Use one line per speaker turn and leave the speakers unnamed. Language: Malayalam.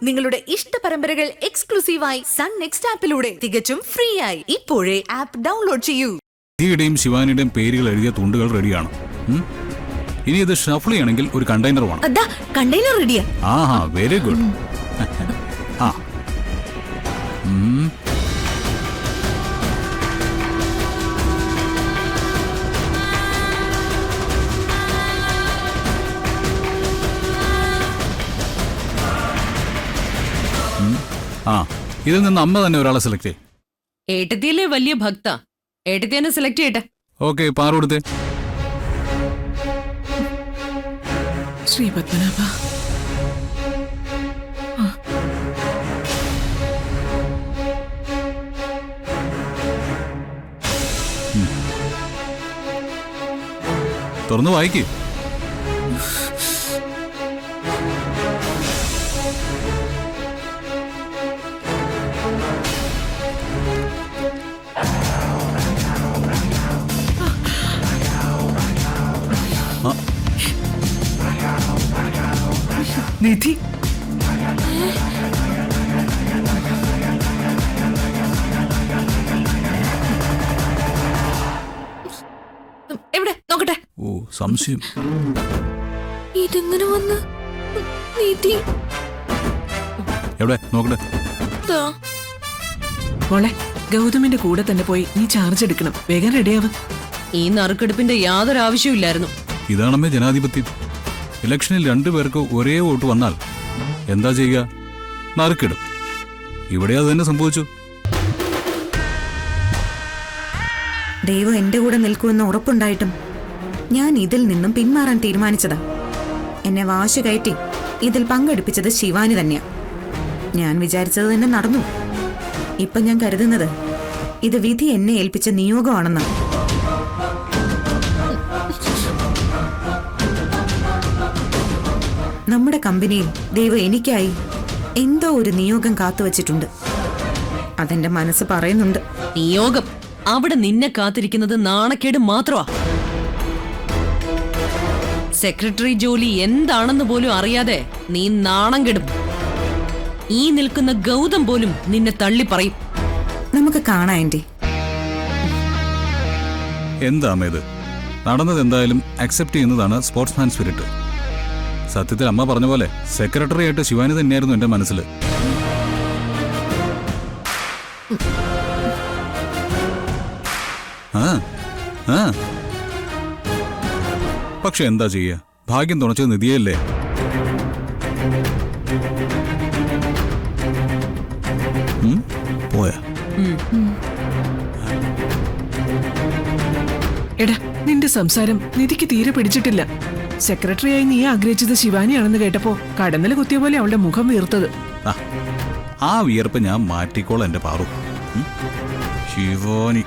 നിങ്ങളുടെ ഇഷ്ട പരമ്പരകൾ എക്സ്ക്ലൂസീവായി സൺ നെക്സ്റ്റ് ആപ്പിലൂടെ തികച്ചും ഫ്രീ ആയി ഇപ്പോഴേ ആപ്പ് ഡൗൺലോഡ് ചെയ്യൂ.
നിധിയുടെയും ശിവാനിയുടെയും പേരുകൾ എഴുതിയ തുണ്ടുകൾ റെഡിയാണ്. ഇനി ഇത് ഷഫിൾ ചെയ്യണമെങ്കിൽ ഒരു കണ്ടെയ്നർ വേണം.
അതാ കണ്ടെയ്നർ റെഡിയാ.
ആഹാ, വെരി ഗുഡ്. ആ ആ ഇതിൽ നിന്ന് അമ്മ തന്നെ ഒരാളെ സെലക്ട് ചെയ്യും.
ഏട്ടത്തിയല്ലേ വലിയ ഭക്ത, ഏട്ടത്തി തന്നെ സെലക്ട് ചെയ്യട്ടെ.
ഓക്കെ, പാറു കൊടുത്തേ.
ശ്രീ പത്മനാഭ.
തുറന്നു വായിക്കേ.
നിധി,
എവിടെ നോക്കട്ടെ.
ഓ, സംശയം.
ഇതെങ്ങനെ വന്ന്? നിധി
എവിടെ നോക്കട്ടെ.
മോളെ, ഗൗതമിന്റെ കൂടെ തന്നെ പോയി നീ ചാർജ് എടുക്കണം. വേഗം റെഡിയാവും.
ഈ നറുക്കെടുപ്പിന്റെ യാതൊരു ആവശ്യമില്ലായിരുന്നു.
ഇതാണമ്മേ ജനാധിപത്യം. ഇലക്ഷനിൽ രണ്ടുപേർക്ക് ഒരേ വോട്ട് വന്നാൽ എന്താ ചെയ്യുക? നറുക്കിടും. ഇവിടെ അത് തന്നെ സംഭവിച്ചു.
ദൈവം എന്റെ കൂടെ നിൽക്കുമെന്ന് ഉറപ്പുണ്ടായിട്ടും ഞാൻ ഇതിൽ നിന്നും പിന്മാറാൻ തീരുമാനിച്ചതാ. എന്നെ വാശി കയറ്റി ഇതിൽ പങ്കെടുപ്പിച്ചത് ശിവാനി തന്നെയാ. ഞാൻ വിചാരിച്ചത് തന്നെ നടന്നു. ഇപ്പൊ ഞാൻ കരുതുന്നത് ഇത് വിധി എന്നെ ഏൽപ്പിച്ച നിയോഗമാണെന്നാ. നമ്മുടെ കമ്പനിയിൽ ദൈവം എനിക്കായി എന്തോ ഒരു നിയോഗം കാത്തുവച്ചിട്ടുണ്ട്. അതെന്റെ മനസ്സ് പറയുന്നുണ്ട്.
നിയോഗം? അവിടെ നിന്നെ കാത്തിരിക്കുന്നത് നാണക്കേട് മാത്രമാ. സെക്രട്ടറി ജോലി എന്താണെന്ന് പോലും അറിയാതെ നീ നാണം കെടും. ഈ നിൽക്കുന്ന ഗൗതം പോലും നിന്നെ തള്ളി പറയും.
നമുക്ക് കാണാം ആന്റി.
എന്താ ഇത്? നടന്നത് എന്തായാലും അക്സെപ്റ്റ് ചെയ്യുന്നതാണ് സ്പോർട്സ്മാൻ സ്പിരിറ്റ്. സത്യത്തിൽ അമ്മ പറഞ്ഞ പോലെ സെക്രട്ടറി ആയിട്ട് ശിവാനി തന്നെയായിരുന്നു എന്റെ മനസ്സിൽ. പക്ഷെ എന്താ ചെയ്യുക, ഭാഗ്യം തുണച്ചത് നിധിയല്ലേ. പോയാ
എടാ, നിന്റെ സംസാരം നിധിക്ക് തീരെ പിടിച്ചിട്ടില്ല. സെക്രട്ടറിയായി നീ ആഗ്രഹിച്ചത് ശിവാനിയാണെന്ന് കേട്ടപ്പോ കടന്നല് കുത്തിയ പോലെ അവളുടെ മുഖം വീർത്തത്.
ആ വിയർപ്പ് ഞാൻ മാറ്റിക്കോളാം എന്റെ പാറു. ശിവാനി